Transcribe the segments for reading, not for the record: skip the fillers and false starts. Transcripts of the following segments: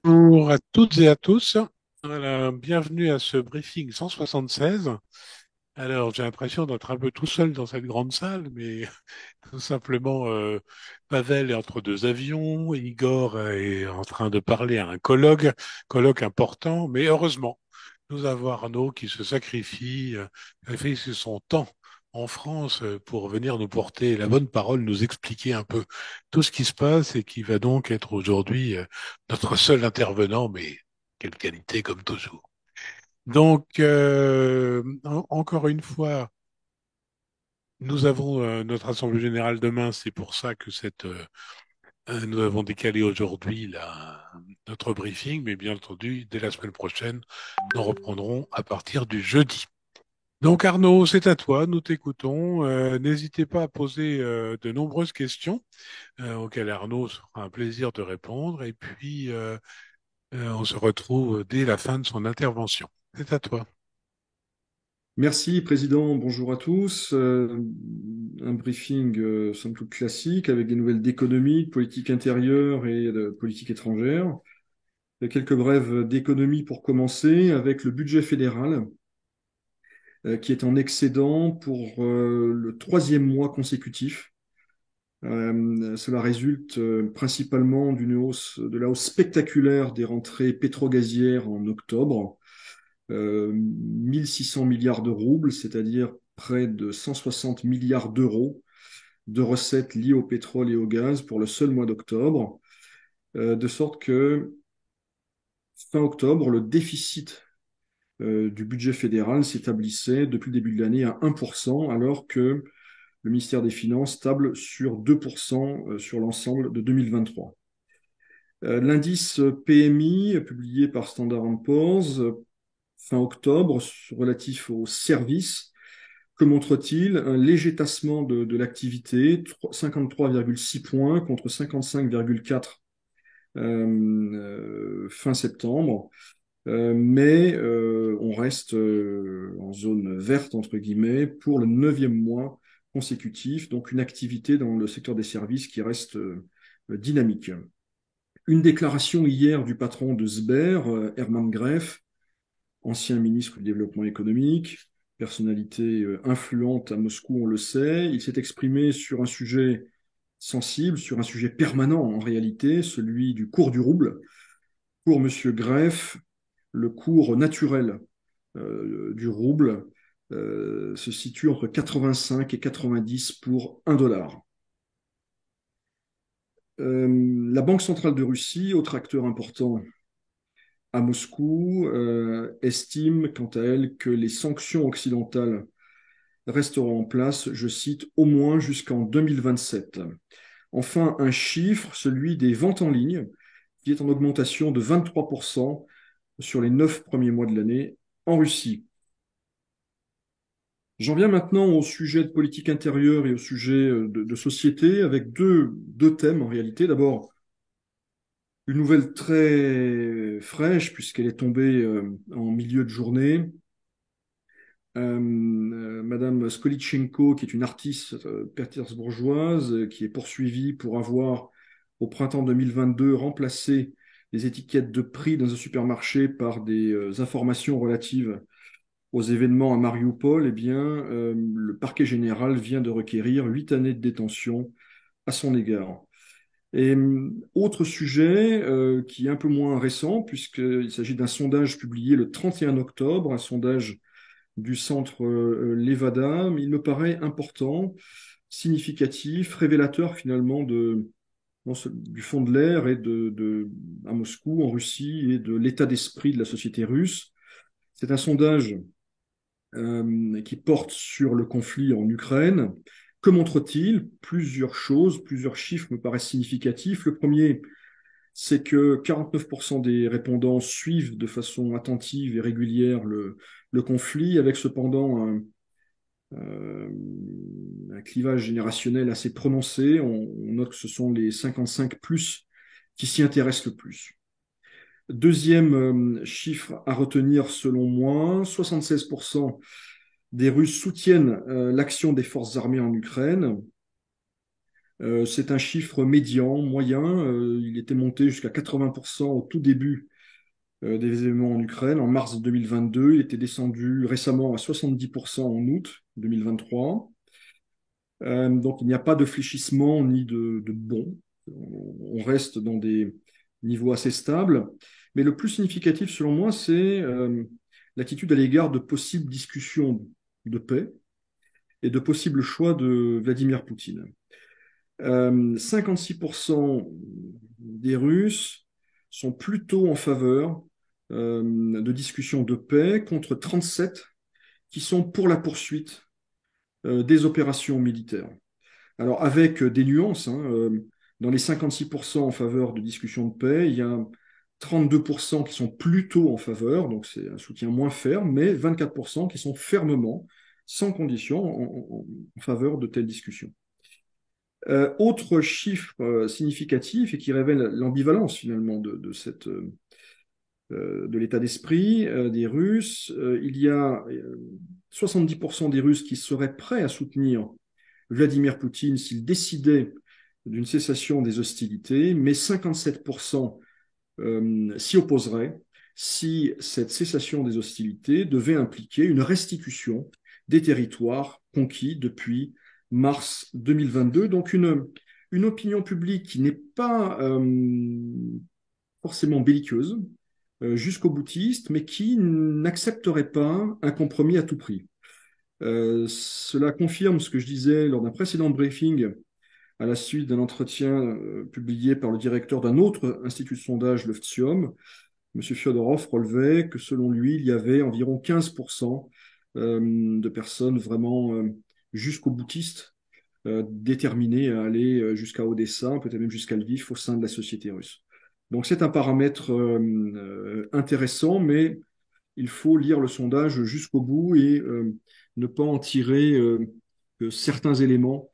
Bonjour à toutes et à tous. Voilà, bienvenue à ce briefing 176. Alors, j'ai l'impression d'être un peu tout seul dans cette grande salle, mais tout simplement, Pavel est entre deux avions, Igor est en train de parler à un colloque important, mais heureusement, nous avons Arnaud qui se sacrifie, sacrifie son temps en France pour venir nous porter la bonne parole, nous expliquer un peu tout ce qui se passe et qui va donc être aujourd'hui notre seul intervenant, mais quelle qualité comme toujours. Donc, encore une fois, nous avons notre assemblée générale demain, c'est pour ça que nous avons décalé aujourd'hui notre briefing, mais bien entendu, dès la semaine prochaine, nous reprendrons à partir du jeudi. Donc Arnaud, c'est à toi, nous t'écoutons. N'hésitez pas à poser de nombreuses questions auxquelles Arnaud sera un plaisir de répondre. Et puis, on se retrouve dès la fin de son intervention. C'est à toi. Merci, Président. Bonjour à tous. Un briefing somme toute classique avec des nouvelles d'économie, de politique intérieure et de politique étrangère. Et quelques brèves d'économie pour commencer avec le budget fédéral qui est en excédent pour le troisième mois consécutif. Cela résulte principalement de la hausse spectaculaire des rentrées pétrogazières en octobre. 1600 milliards de roubles, c'est-à-dire près de 160 milliards d'euros de recettes liées au pétrole et au gaz pour le seul mois d'octobre, de sorte que fin octobre, le déficit du budget fédéral s'établissait depuis le début de l'année à 1%, alors que le ministère des Finances table sur 2% sur l'ensemble de 2023. L'indice PMI, publié par Standard Poor's fin octobre, relatif aux services, que montre-t-il? Un léger tassement de l'activité, 53,6 points contre 55,4 fin septembre. Mais on reste en zone verte, entre guillemets, pour le neuvième mois consécutif, donc une activité dans le secteur des services qui reste dynamique. Une déclaration hier du patron de Sber, Hermann Greff, ancien ministre du Développement économique, personnalité influente à Moscou, on le sait. Il s'est exprimé sur un sujet sensible, sur un sujet permanent en réalité, celui du cours du rouble. Pour M. Greff, le cours naturel du rouble se situe entre 85 et 90 pour un dollar. La Banque centrale de Russie, autre acteur important à Moscou, estime quant à elle que les sanctions occidentales resteront en place, je cite, au moins jusqu'en 2027. Enfin, un chiffre, celui des ventes en ligne, qui est en augmentation de 23% sur les 9 premiers mois de l'année en Russie. J'en viens maintenant au sujet de politique intérieure et au sujet de société, avec deux thèmes en réalité. D'abord, une nouvelle très fraîche, puisqu'elle est tombée en milieu de journée. Madame Skolitchenko, qui est une artiste pétersbourgeoise, qui est poursuivie pour avoir, au printemps 2022, remplacé les étiquettes de prix dans un supermarché par des informations relatives aux événements à Mariupol, eh bien, le parquet général vient de requérir 8 années de détention à son égard. Et autre sujet qui est un peu moins récent, puisqu'il s'agit d'un sondage publié le 31 octobre, un sondage du centre Levada, mais il me paraît important, significatif, révélateur finalement du fond de l'air à Moscou, en Russie, et de l'état d'esprit de la société russe. C'est un sondage qui porte sur le conflit en Ukraine. Que montre-t-il? Plusieurs choses, plusieurs chiffres me paraissent significatifs. Le premier, c'est que 49% des répondants suivent de façon attentive et régulière le conflit, avec cependant euh, un clivage générationnel assez prononcé. On note que ce sont les 55 plus qui s'y intéressent le plus. Deuxième chiffre à retenir selon moi, 76% des Russes soutiennent l'action des forces armées en Ukraine. C'est un chiffre médian, moyen. Il était monté jusqu'à 80% au tout début des événements en Ukraine, en mars 2022. Il était descendu récemment à 70% en août 2023. Donc il n'y a pas de fléchissement ni de bond. On reste dans des niveaux assez stables. Mais le plus significatif, selon moi, c'est l'attitude à l'égard de possibles discussions de paix et de possibles choix de Vladimir Poutine. 56% des Russes sont plutôt en faveur de discussions de paix contre 37 qui sont pour la poursuite des opérations militaires. Alors avec des nuances, hein, dans les 56% en faveur de discussions de paix, il y a 32% qui sont plutôt en faveur, donc c'est un soutien moins ferme, mais 24% qui sont fermement, sans condition, en faveur de telles discussions. Autre chiffre significatif et qui révèle l'ambivalence finalement de l'état d'esprit des Russes, il y a 70% des Russes qui seraient prêts à soutenir Vladimir Poutine s'il décidait d'une cessation des hostilités, mais 57% s'y opposeraient si cette cessation des hostilités devait impliquer une restitution des territoires conquis depuis mars 2022. Donc une opinion publique qui n'est pas forcément belliqueuse, jusqu'au boutiste, mais qui n'accepterait pas un compromis à tout prix. Cela confirme ce que je disais lors d'un précédent briefing à la suite d'un entretien publié par le directeur d'un autre institut de sondage, le FTSIOM. M. Fyodorov relevait que selon lui, il y avait environ 15% de personnes vraiment jusqu'au boutiste, déterminées à aller jusqu'à Odessa, peut-être même jusqu'à Lviv au sein de la société russe. Donc c'est un paramètre intéressant, mais il faut lire le sondage jusqu'au bout et ne pas en tirer que certains éléments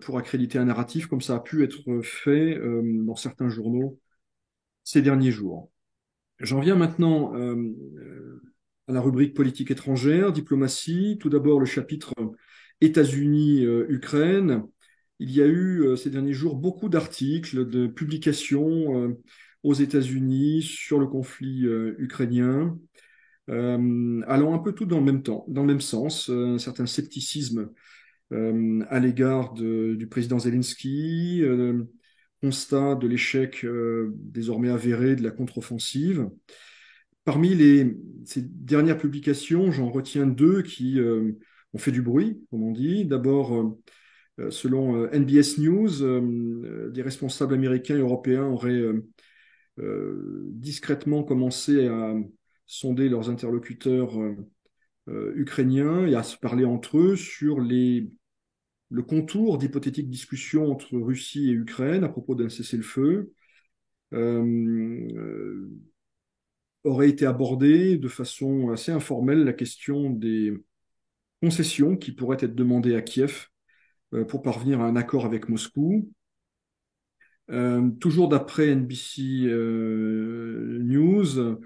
pour accréditer un narratif, comme ça a pu être fait dans certains journaux ces derniers jours. J'en viens maintenant à la rubrique politique étrangère, diplomatie. Tout d'abord, le chapitre États-Unis-Ukraine. Il y a eu ces derniers jours beaucoup d'articles, de publications aux États-Unis sur le conflit ukrainien, allant un peu tout dans le même temps, dans le même sens, un certain scepticisme à l'égard du président Zelensky, constat de l'échec désormais avéré de la contre-offensive. Parmi ces dernières publications, j'en retiens deux qui ont fait du bruit, comme on dit. D'abord, selon NBS News, des responsables américains et européens auraient discrètement commencé à sonder leurs interlocuteurs ukrainiens et à se parler entre eux sur le contour d'hypothétiques discussions entre Russie et Ukraine à propos d'un cessez-le-feu. Aurait été abordée de façon assez informelle la question des concessions qui pourraient être demandées à Kiev pour parvenir à un accord avec Moscou. Toujours d'après NBC News,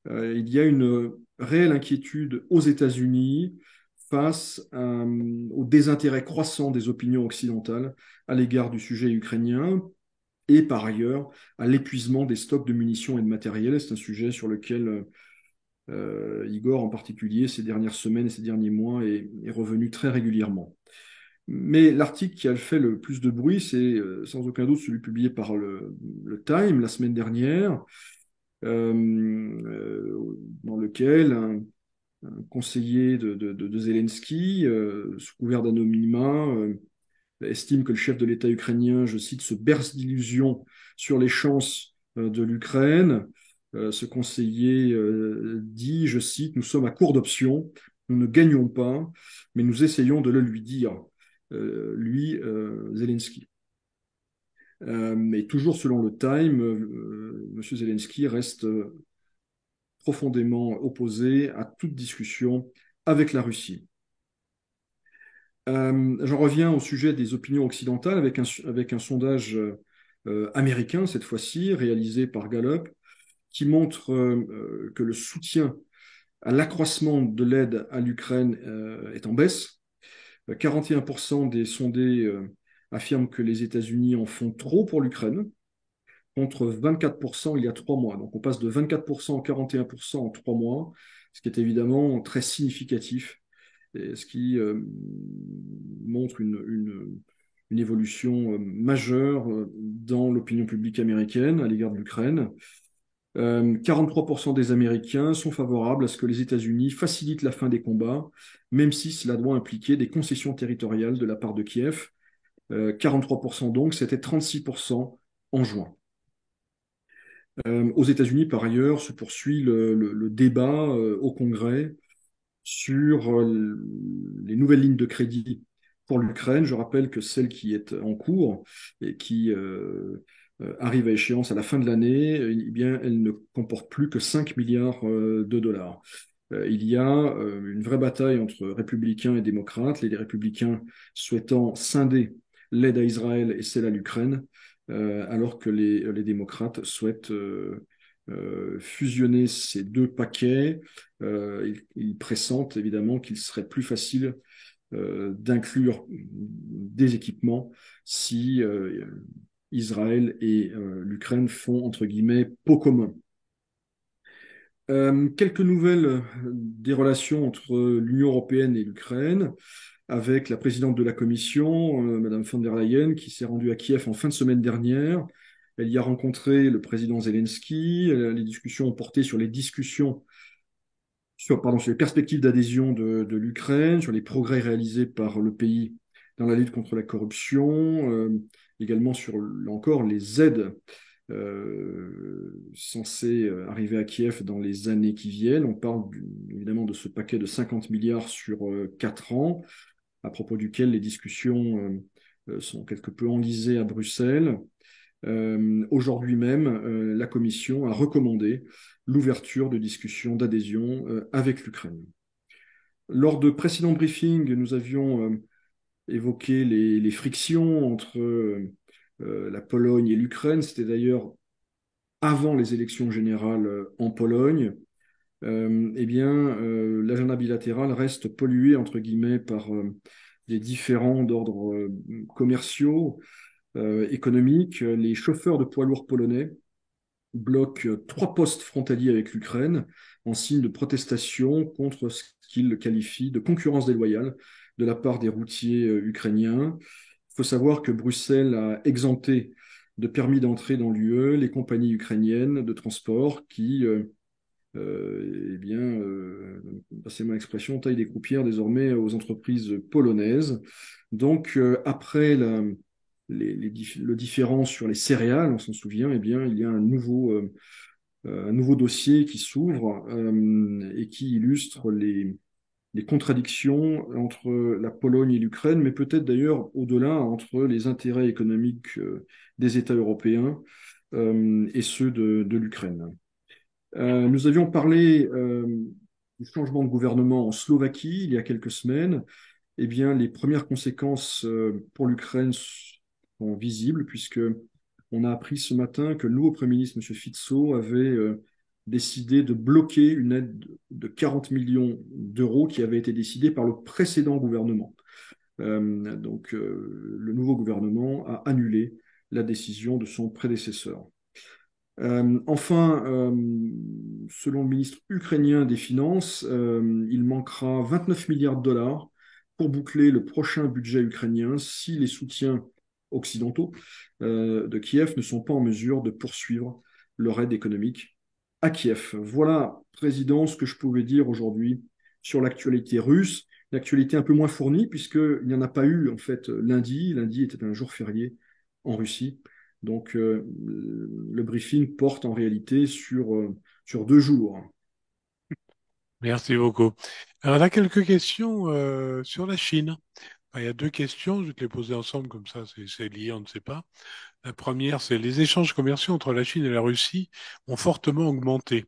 il y a une réelle inquiétude aux États-Unis face au désintérêt croissant des opinions occidentales à l'égard du sujet ukrainien et par ailleurs à l'épuisement des stocks de munitions et de matériel. C'est un sujet sur lequel Igor en particulier ces dernières semaines et ces derniers mois est revenu très régulièrement. Mais l'article qui a fait le plus de bruit, c'est sans aucun doute celui publié par le Time la semaine dernière, dans lequel un conseiller de Zelensky, sous couvert d'anonymat, estime que le chef de l'État ukrainien, je cite, se berce d'illusions sur les chances de l'Ukraine. Ce conseiller dit, je cite, nous sommes à court d'options, nous ne gagnons pas, mais nous essayons de le lui dire, lui, Zelensky. Mais toujours selon le Time, M. Zelensky reste profondément opposé à toute discussion avec la Russie. J'en reviens au sujet des opinions occidentales avec un sondage américain, cette fois-ci, réalisé par Gallup, qui montre que le soutien à l'accroissement de l'aide à l'Ukraine est en baisse. 41% des sondés affirme que les États-Unis en font trop pour l'Ukraine, contre 24% il y a 3 mois. Donc on passe de 24% à 41% en 3 mois, ce qui est évidemment très significatif, et ce qui montre une évolution majeure dans l'opinion publique américaine à l'égard de l'Ukraine. 43% des Américains sont favorables à ce que les États-Unis facilitent la fin des combats, même si cela doit impliquer des concessions territoriales de la part de Kiev. 43% donc, c'était 36% en juin. Aux États-Unis, par ailleurs, se poursuit le débat au Congrès sur les nouvelles lignes de crédit pour l'Ukraine. Je rappelle que celle qui est en cours et qui arrive à échéance à la fin de l'année, eh bien, elle ne comporte plus que 5 milliards de dollars. Il y a une vraie bataille entre républicains et démocrates, les républicains souhaitant scinder l'aide à Israël et celle à l'Ukraine, alors que les démocrates souhaitent fusionner ces deux paquets. Ils pressentent évidemment qu'il serait plus facile d'inclure des équipements si Israël et l'Ukraine font, entre guillemets, pot commun. Quelques nouvelles des relations entre l'Union européenne et l'Ukraine, avec la présidente de la Commission, Madame von der Leyen, qui s'est rendue à Kiev en fin de semaine dernière. Elle y a rencontré le président Zelensky. Les discussions ont porté sur les discussions sur les perspectives d'adhésion de l'Ukraine, sur les progrès réalisés par le pays dans la lutte contre la corruption, également sur, là encore, les aides censées arriver à Kiev dans les années qui viennent. On parle évidemment de ce paquet de 50 milliards sur 4 ans, à propos duquel les discussions sont quelque peu enlisées à Bruxelles. Aujourd'hui même, la Commission a recommandé l'ouverture de discussions d'adhésion avec l'Ukraine. Lors de précédents briefings, nous avions évoqué les frictions entre la Pologne et l'Ukraine. C'était d'ailleurs avant les élections générales en Pologne. Eh bien, l'agenda bilatéral reste pollué, entre guillemets, par des différends d'ordre commerciaux, économiques. Les chauffeurs de poids lourds polonais bloque 3 postes frontaliers avec l'Ukraine en signe de protestation contre ce qu'il qualifie de concurrence déloyale de la part des routiers ukrainiens. Il faut savoir que Bruxelles a exempté de permis d'entrée dans l'UE les compagnies ukrainiennes de transport qui, eh bien, passez ma expression, taillent des croupières désormais aux entreprises polonaises. Donc, après le différend sur les céréales, on s'en souvient, eh bien, il y a un nouveau dossier qui s'ouvre et qui illustre les contradictions entre la Pologne et l'Ukraine, mais peut-être d'ailleurs au-delà entre les intérêts économiques des États européens et ceux de l'Ukraine. Nous avions parlé du changement de gouvernement en Slovaquie il y a quelques semaines. Eh bien, les premières conséquences pour l'Ukraine sont visibles, puisque on a appris ce matin que le nouveau Premier ministre, M. Fico, avait décidé de bloquer une aide de 40 millions d'euros qui avait été décidée par le précédent gouvernement. Donc, le nouveau gouvernement a annulé la décision de son prédécesseur. Enfin, selon le ministre ukrainien des Finances, il manquera 29 milliards de dollars pour boucler le prochain budget ukrainien si les soutiens occidentaux de Kiev ne sont pas en mesure de poursuivre leur aide économique à Kiev. Voilà, Président, ce que je pouvais dire aujourd'hui sur l'actualité russe. L'actualité un peu moins fournie puisqu'il n'y en a pas eu en fait lundi. Lundi était un jour férié en Russie. Donc, le briefing porte en réalité sur 2 jours. Merci beaucoup. Alors, on a quelques questions sur la Chine. Enfin, il y a deux questions, je vais te les poser ensemble, comme ça c'est lié, on ne sait pas. La première, c'est les échanges commerciaux entre la Chine et la Russie ont fortement augmenté.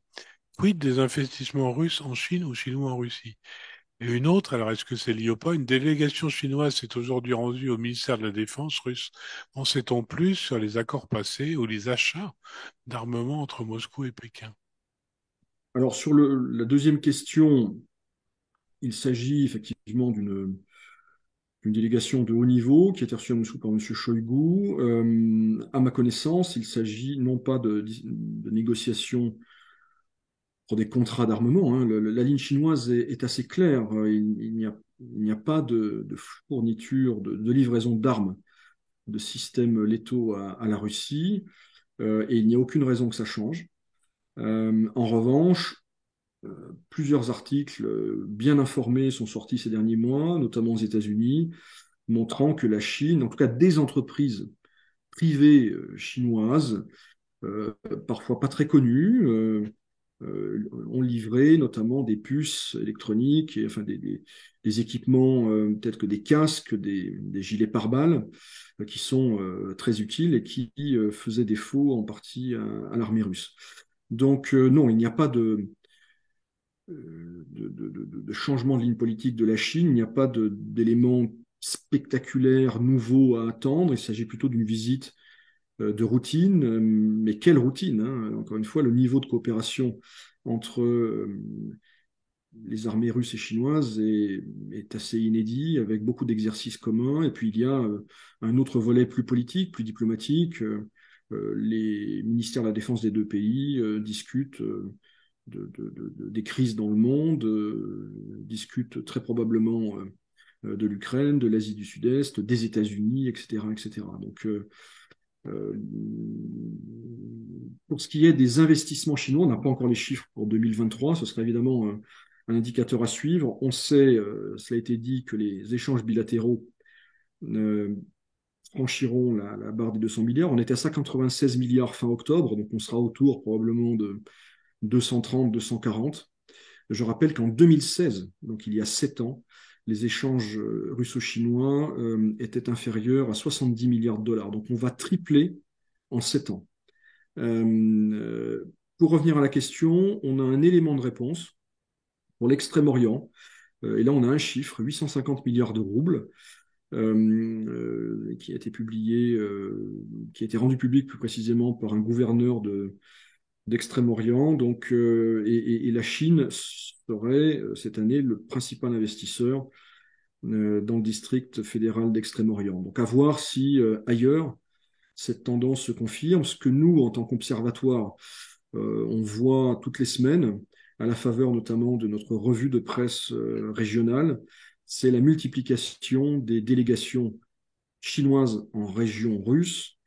Quid des investissements russes en Chine ou chinois en Russie? Et une autre, alors est-ce que c'est lié ou pas? Une délégation chinoise s'est aujourd'hui rendue au ministère de la Défense russe. En sait-on plus sur les accords passés ou les achats d'armements entre Moscou et Pékin? Alors, sur la deuxième question, il s'agit effectivement une délégation de haut niveau qui a été reçue à Moscou par M. Shoigu. À ma connaissance, il s'agit non pas de négociations pour des contrats d'armement, hein. La ligne chinoise est assez claire. Il n'y a pas de fourniture, de livraison d'armes, de systèmes létaux à la Russie, et il n'y a aucune raison que ça change. En revanche, plusieurs articles bien informés sont sortis ces derniers mois, notamment aux États-Unis, montrant que la Chine, en tout cas des entreprises privées chinoises, parfois pas très connues, ont livré notamment des puces électroniques, et, enfin des équipements tels que des casques, des gilets pare-balles, qui sont très utiles et qui faisaient défaut en partie à l'armée russe. Donc non, il n'y a pas de changement de ligne politique de la Chine, il n'y a pas d'éléments spectaculaires, nouveaux à attendre. Il s'agit plutôt d'une visite de routine, mais quelle routine, hein. Encore une fois, le niveau de coopération entre les armées russes et chinoises est assez inédit, avec beaucoup d'exercices communs. Et puis il y a un autre volet plus politique, plus diplomatique. Les ministères de la Défense des deux pays discutent des crises dans le monde, discutent très probablement de l'Ukraine, de l'Asie du Sud-Est, des États-Unis, etc., etc. Donc, euh, pour ce qui est des investissements chinois, on n'a pas encore les chiffres pour 2023. Ce serait évidemment un indicateur à suivre. On sait, cela a été dit, que les échanges bilatéraux euh, franchiront la barre des 200 milliards. On était à 196 milliards fin octobre, donc on sera autour probablement de 230, 240. Je rappelle qu'en 2016, donc il y a 7 ans, les échanges russo-chinois étaient inférieurs à 70 milliards de dollars. Donc on va tripler en 7 ans. Pour revenir à la question, on a un élément de réponse pour l'Extrême-Orient. Et là, on a un chiffre, 850 milliards de roubles, qui a été publié, qui a été rendu public plus précisément par un gouverneur d'Extrême-Orient. Donc, et la Chine serait cette année le principal investisseur dans le district fédéral d'Extrême-Orient. Donc, à voir si ailleurs cette tendance se confirme. Ce que nous, en tant qu'observatoire, on voit toutes les semaines, à la faveur notamment de notre revue de presse régionale, c'est la multiplication des délégations chinoises en région russe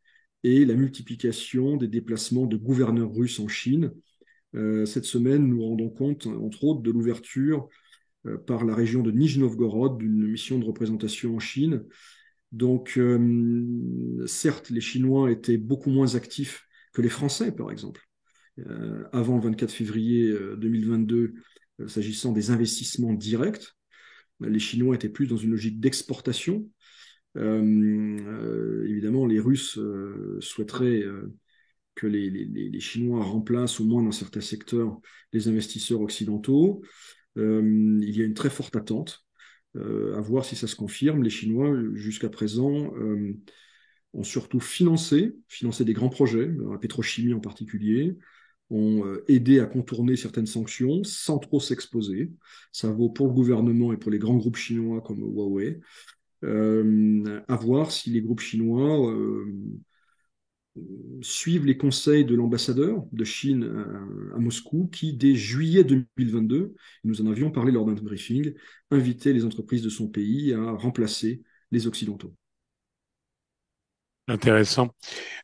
et la multiplication des déplacements de gouverneurs russes en Chine. Cette semaine, nous rendons compte, entre autres, de l'ouverture par la région de Nijni Novgorod d'une mission de représentation en Chine. Donc, certes, les Chinois étaient beaucoup moins actifs que les Français, par exemple, avant le 24 février 2022, s'agissant des investissements directs. Les Chinois étaient plus dans une logique d'exportation. Évidemment, les Russes souhaiteraient que les Chinois remplacent, au moins dans certains secteurs, les investisseurs occidentaux. Il y a une très forte attente. À voir si ça se confirme. Les Chinois, jusqu'à présent, ont surtout financé des grands projets, la pétrochimie en particulier, ont aidé à contourner certaines sanctions sans trop s'exposer. Ça vaut pour le gouvernement et pour les grands groupes chinois comme Huawei. À voir si les groupes chinois suivent les conseils de l'ambassadeur de Chine à Moscou, qui, dès juillet 2022, nous en avions parlé lors d'un briefing, invitait les entreprises de son pays à remplacer les Occidentaux. Intéressant.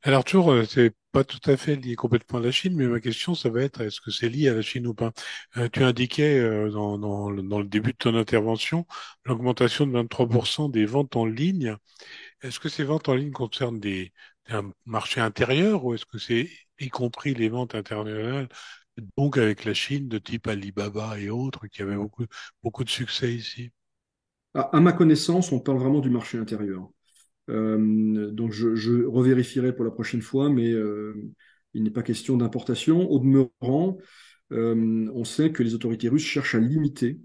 Alors toujours, c'est pas tout à fait lié complètement à la Chine, mais ma question, ça va être, est-ce que c'est lié à la Chine ou pas? Tu indiquais dans le début de ton intervention l'augmentation de 23% des ventes en ligne. Est-ce que ces ventes en ligne concernent un marché intérieur ou est-ce que c'est y compris les ventes internationales, donc avec la Chine de type Alibaba et autres, qui avaient beaucoup de succès ici? À ma connaissance, on parle vraiment du marché intérieur. Donc je revérifierai pour la prochaine fois, mais il n'est pas question d'importation. Au demeurant, on sait que les autorités russes cherchent à limiter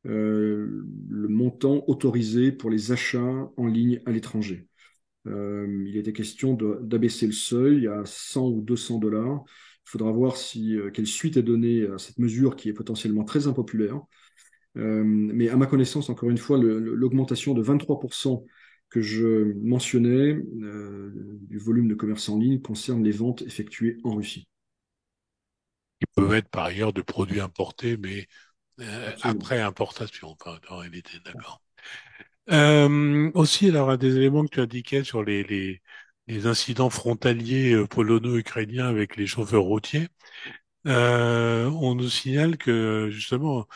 le montant autorisé pour les achats en ligne à l'étranger. Il était question d'abaisser le seuil à 100 ou 200 dollars. Il faudra voir si, quelle suite est donnée à cette mesure qui est potentiellement très impopulaire. Mais à ma connaissance, encore une fois, l'augmentation de 23% que je mentionnais du volume de commerce en ligne concerne les ventes effectuées en Russie. Qui peuvent être par ailleurs de produits importés, mais Absolument. après importation, enfin, en réalité, d'accord. Aussi, alors, un des éléments que tu indiquais sur les incidents frontaliers polono-ukrainiens avec les chauffeurs routiers, on nous signale que, justement,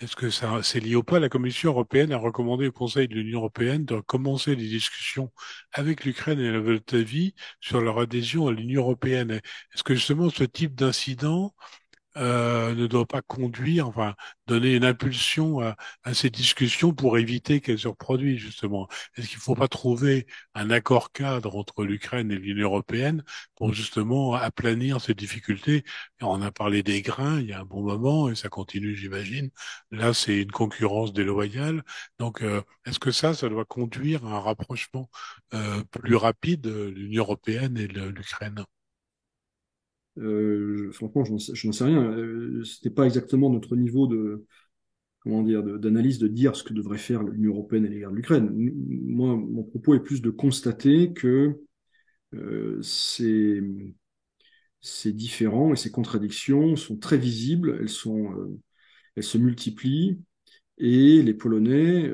est-ce que ça, c'est lié ou pas? La Commission européenne a recommandé au Conseil de l'Union européenne de commencer des discussions avec l'Ukraine et la Moldavie sur leur adhésion à l'Union européenne. Est-ce que justement ce type d'incident ne doit pas conduire, enfin, donner une impulsion à ces discussions pour éviter qu'elles se reproduisent, justement? Est-ce qu'il ne faut pas trouver un accord cadre entre l'Ukraine et l'Union européenne pour justement aplanir ces difficultés? Et on a parlé des grains il y a un bon moment et ça continue, j'imagine. Là, c'est une concurrence déloyale. Donc, est-ce que ça doit conduire à un rapprochement plus rapide de l'Union européenne et de l'Ukraine? Franchement, je n'en sais rien. C'était pas exactement notre niveau de, comment dire, d'analyse de dire ce que devrait faire l'Union européenne à l'égard de l'Ukraine. Moi, mon propos est plus de constater que ces, ces différends et ces contradictions sont très visibles, elles se multiplient, et les Polonais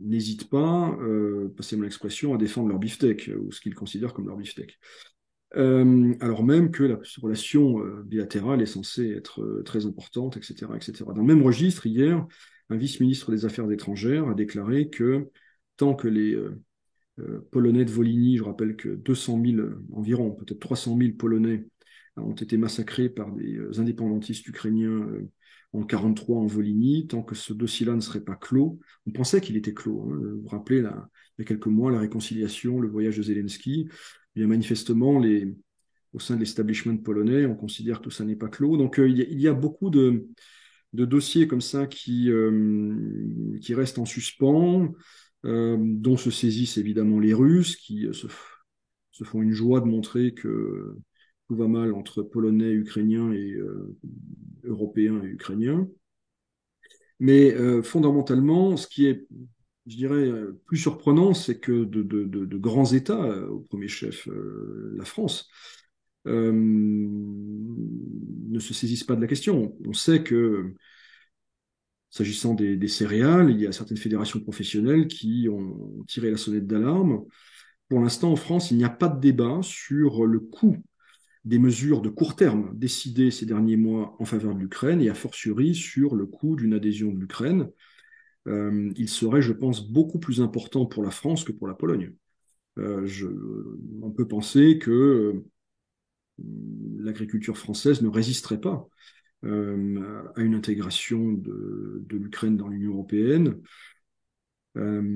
n'hésitent pas, passez-moi l'expression, à défendre leur beefsteak, ou ce qu'ils considèrent comme leur beefsteak. Alors même que la relation bilatérale est censée être très importante, etc., etc. Dans le même registre, hier, un vice-ministre des Affaires étrangères a déclaré que tant que les Polonais de Volhynie, je rappelle que 200 000, environ, peut-être 300 000 Polonais ont été massacrés par des indépendantistes ukrainiens en 1943 en Volhynie, tant que ce dossier-là ne serait pas clos. On pensait qu'il était clos, hein. Vous vous rappelez, là, il y a quelques mois, la réconciliation, le voyage de Zelensky. Eh bien, manifestement, au sein de l'establishment polonais, on considère que tout ça n'est pas clos. Donc, il y a beaucoup de dossiers comme ça qui restent en suspens, dont se saisissent évidemment les Russes, qui se font une joie de montrer que tout va mal entre Polonais, Ukrainiens et Européens et Ukrainiens. Mais fondamentalement, ce qui est, je dirais, plus surprenant, c'est que de grands États, au premier chef la France, ne se saisissent pas de la question. On sait que, s'agissant des céréales, il y a certaines fédérations professionnelles qui ont tiré la sonnette d'alarme. Pour l'instant, en France, il n'y a pas de débat sur le coût des mesures de court terme décidées ces derniers mois en faveur de l'Ukraine et a fortiori sur le coût d'une adhésion de l'Ukraine. Il serait, je pense, beaucoup plus important pour la France que pour la Pologne. On peut penser que l'agriculture française ne résisterait pas à une intégration de l'Ukraine dans l'Union européenne. On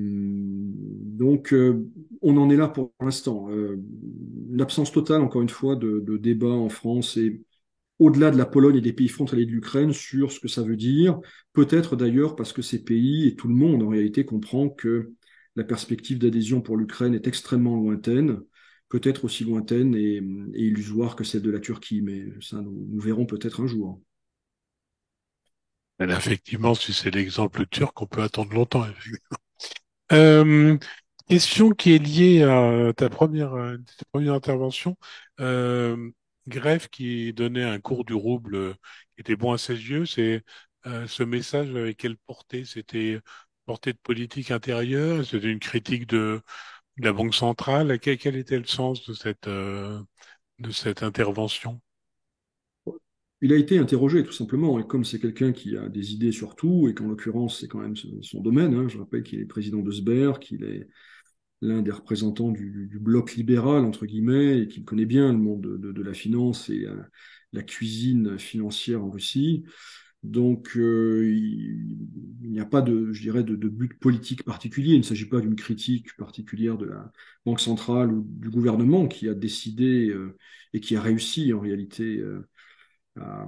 en est là pour l'instant. L'absence totale, encore une fois, de débat en France et au-delà de la Pologne et des pays frontaliers de l'Ukraine sur ce que ça veut dire. Peut-être d'ailleurs parce que ces pays et tout le monde en réalité comprend que la perspective d'adhésion pour l'Ukraine est extrêmement lointaine, peut-être aussi lointaine et illusoire que celle de la Turquie, mais ça nous verrons peut-être un jour. Ben, effectivement, si c'est l'exemple turc, on peut attendre longtemps. Euh, Question qui est liée à ta première intervention. Euh, Greff qui donnait un cours du rouble qui était bon à ses yeux, c'est ce message avec quelle portée? C'était portée de politique intérieure, c'était une critique de la Banque centrale. Quel était le sens de cette intervention? Il a été interrogé tout simplement, et comme c'est quelqu'un qui a des idées sur tout, et qu'en l'occurrence c'est quand même son domaine, hein, je rappelle qu'il est président de Sber, qu'il est l'un des représentants du bloc libéral, entre guillemets, et qu'il connaît bien le monde de la finance et la cuisine financière en Russie. Donc, il n'y a pas de, je dirais, de but politique particulier. Il ne s'agit pas d'une critique particulière de la Banque centrale ou du gouvernement qui a décidé et qui a réussi en réalité à, à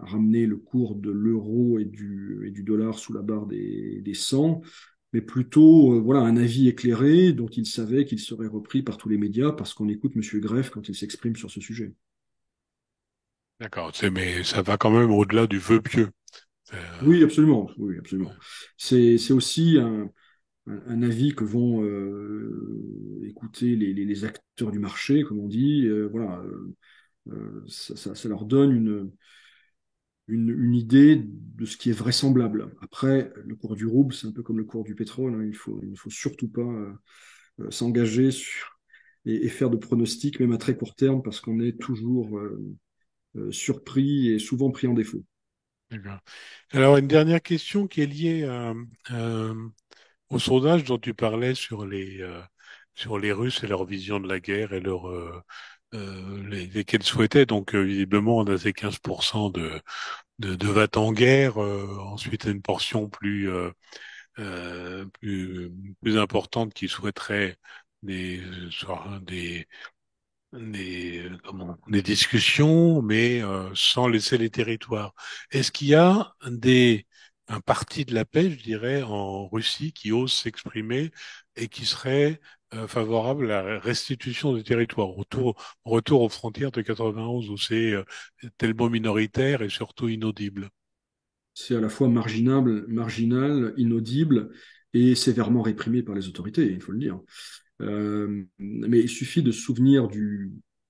ramener le cours de l'euro et du dollar sous la barre des 100, mais plutôt voilà, un avis éclairé dont il savait qu'il serait repris par tous les médias parce qu'on écoute M. Greff quand il s'exprime sur ce sujet. D'accord. Mais ça va quand même au-delà du vœu pieux. Oui, absolument. Oui, absolument. Ouais. C'est aussi un avis que vont écouter les acteurs du marché, comme on dit. Voilà, ça leur donne une idée de ce qui est vraisemblable. Après, le cours du rouble, c'est un peu comme le cours du pétrole, hein. Il ne faut surtout pas s'engager et faire de pronostics, même à très court terme, parce qu'on est toujours surpris et souvent pris en défaut. D'accord. Alors, une dernière question qui est liée euh, au sondage dont tu parlais sur les Russes et leur vision de la guerre et lesquels souhaitaient. Donc, visiblement, on a ces 15% de va-t-en guerre. Ensuite, une portion euh, plus, plus importante qui souhaiterait soit des discussions, mais sans laisser les territoires. Est-ce qu'il y a un parti de la paix, je dirais, en Russie qui ose s'exprimer et qui serait favorable à la restitution des territoires, retour aux frontières de 91 où c'est tellement minoritaire et surtout inaudible? C'est à la fois marginal, inaudible et sévèrement réprimé par les autorités, il faut le dire. Mais il suffit de se souvenir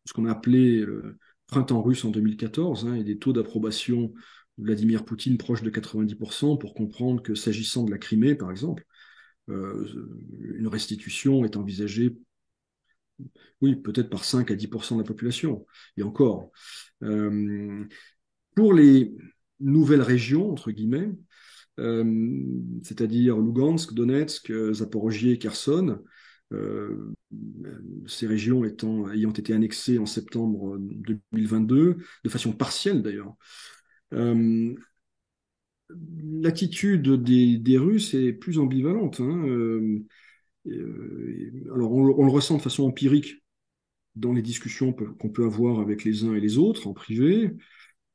ce qu'on a appelé le printemps russe en 2014, hein, et des taux d'approbation de Vladimir Poutine proches de 90% pour comprendre que s'agissant de la Crimée, par exemple, euh, une restitution est envisagée, oui, peut-être par 5 à 10% de la population, et encore. Euh, pour les nouvelles régions, entre guillemets, c'est-à-dire Lugansk, Donetsk, Zaporogie, Kherson, euh, ces régions ayant été annexées en septembre 2022, de façon partielle d'ailleurs. Euh, L'attitude des Russes est plus ambivalente, hein. Alors on le ressent de façon empirique dans les discussions qu'on peut avoir avec les uns et les autres en privé.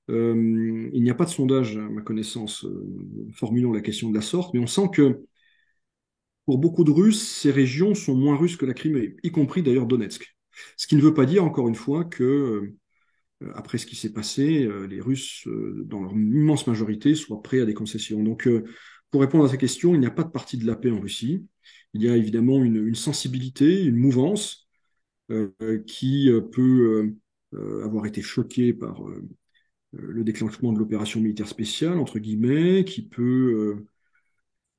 Il n'y a pas de sondage, à ma connaissance, formulant la question de la sorte, mais on sent que pour beaucoup de Russes, ces régions sont moins russes que la Crimée, y compris d'ailleurs Donetsk. Ce qui ne veut pas dire, encore une fois, que après ce qui s'est passé, les Russes, dans leur immense majorité, soient prêts à des concessions. Donc, pour répondre à ta question, il n'y a pas de parti de la paix en Russie. Il y a évidemment une sensibilité, une mouvance qui peut avoir été choquée par le déclenchement de l'opération militaire spéciale, entre guillemets, qui peut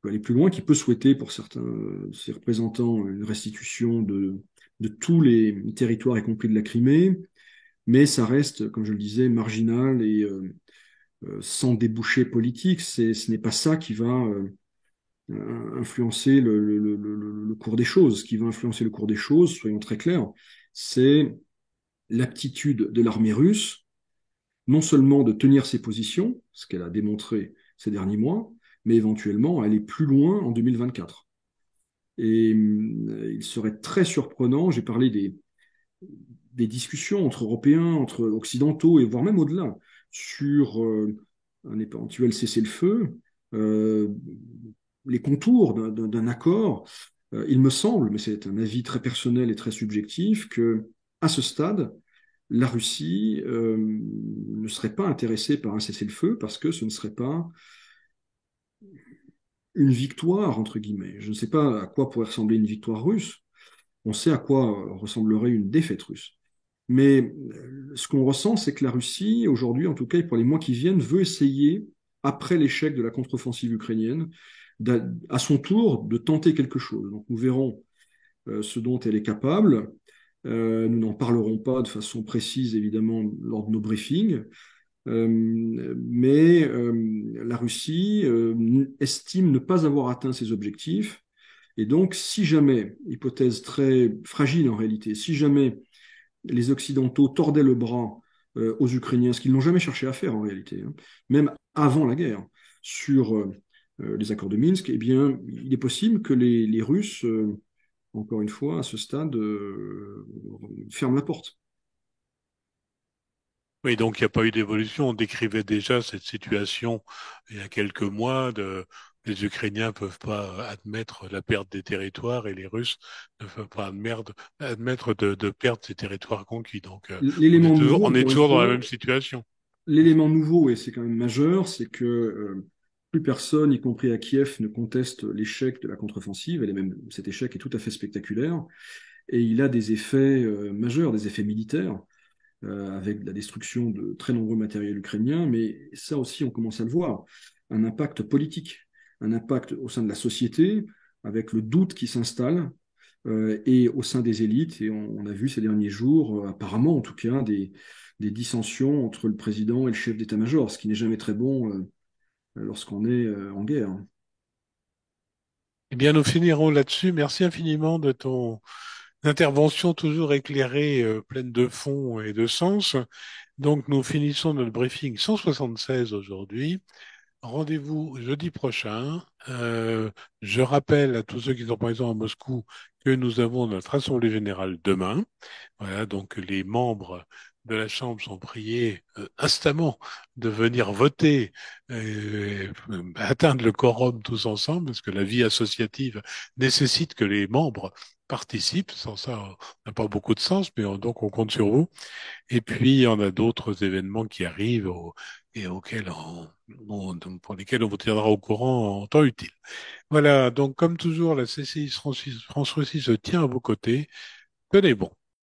aller plus loin, qui peut souhaiter pour certains ses représentants une restitution de tous les territoires, y compris de la Crimée, mais ça reste, comme je le disais, marginal et sans débouché politique. Ce n'est pas ça qui va influencer le cours des choses. Ce qui va influencer le cours des choses, soyons très clairs, c'est l'aptitude de l'armée russe, non seulement de tenir ses positions, ce qu'elle a démontré ces derniers mois, mais éventuellement aller plus loin en 2024. Et il serait très surprenant, j'ai parlé des discussions entre Européens, entre Occidentaux, et voire même au-delà, sur un éventuel cessez-le-feu, euh, les contours d'un accord. Il me semble, mais c'est un avis très personnel et très subjectif, que à ce stade, la Russie ne serait pas intéressée par un cessez-le-feu parce que ce ne serait pas une victoire, entre guillemets. Je ne sais pas à quoi pourrait ressembler une victoire russe. On sait à quoi ressemblerait une défaite russe. Mais ce qu'on ressent, c'est que la Russie, aujourd'hui, en tout cas, et pour les mois qui viennent, veut essayer, après l'échec de la contre-offensive ukrainienne, à son tour de tenter quelque chose. Donc nous verrons ce dont elle est capable. Nous n'en parlerons pas de façon précise, évidemment, lors de nos briefings. Mais la Russie estime ne pas avoir atteint ses objectifs. Et donc, si jamais, hypothèse très fragile en réalité, si jamais les Occidentaux tordaient le bras aux Ukrainiens, ce qu'ils n'ont jamais cherché à faire en réalité, hein, même avant la guerre, sur les accords de Minsk, eh bien, il est possible que les Russes, encore une fois, à ce stade, ferment la porte. Oui, donc il n'y a pas eu d'évolution. On décrivait déjà cette situation il y a quelques mois les Ukrainiens peuvent pas admettre la perte des territoires et les Russes ne peuvent pas admettre de perdre ces territoires conquis. Donc L'élément nouveau, on est encore une toujours dans la fois, même situation. l'élément nouveau, et c'est quand même majeur, c'est que plus personne, y compris à Kiev, ne conteste l'échec de la contre-offensive. Cet échec est tout à fait spectaculaire et il a des effets majeurs, des effets militaires, avec la destruction de très nombreux matériels ukrainiens, mais ça aussi, on commence à le voir, un impact politique, un impact au sein de la société, avec le doute qui s'installe, et au sein des élites. Et on a vu ces derniers jours, apparemment en tout cas, des dissensions entre le président et le chef d'état-major, ce qui n'est jamais très bon lorsqu'on est en guerre. Eh bien, nous finirons là-dessus. Merci infiniment de ton intervention toujours éclairée, pleine de fond et de sens. Donc, nous finissons notre briefing 176 aujourd'hui. Rendez-vous jeudi prochain. Je rappelle à tous ceux qui sont présents à Moscou que nous avons notre assemblée générale demain. Voilà, donc les membres de la Chambre sont priés instamment de venir voter, atteindre le quorum tous ensemble, parce que la vie associative nécessite que les membres participent. Sans ça, on n'a pas beaucoup de sens, mais donc on compte sur vous. Et puis, on a d'autres événements qui arrivent et auxquels pour lesquels on vous tiendra au courant en temps utile. Voilà, donc comme toujours, la CCI France Russie se tient à vos côtés. Tenez bon.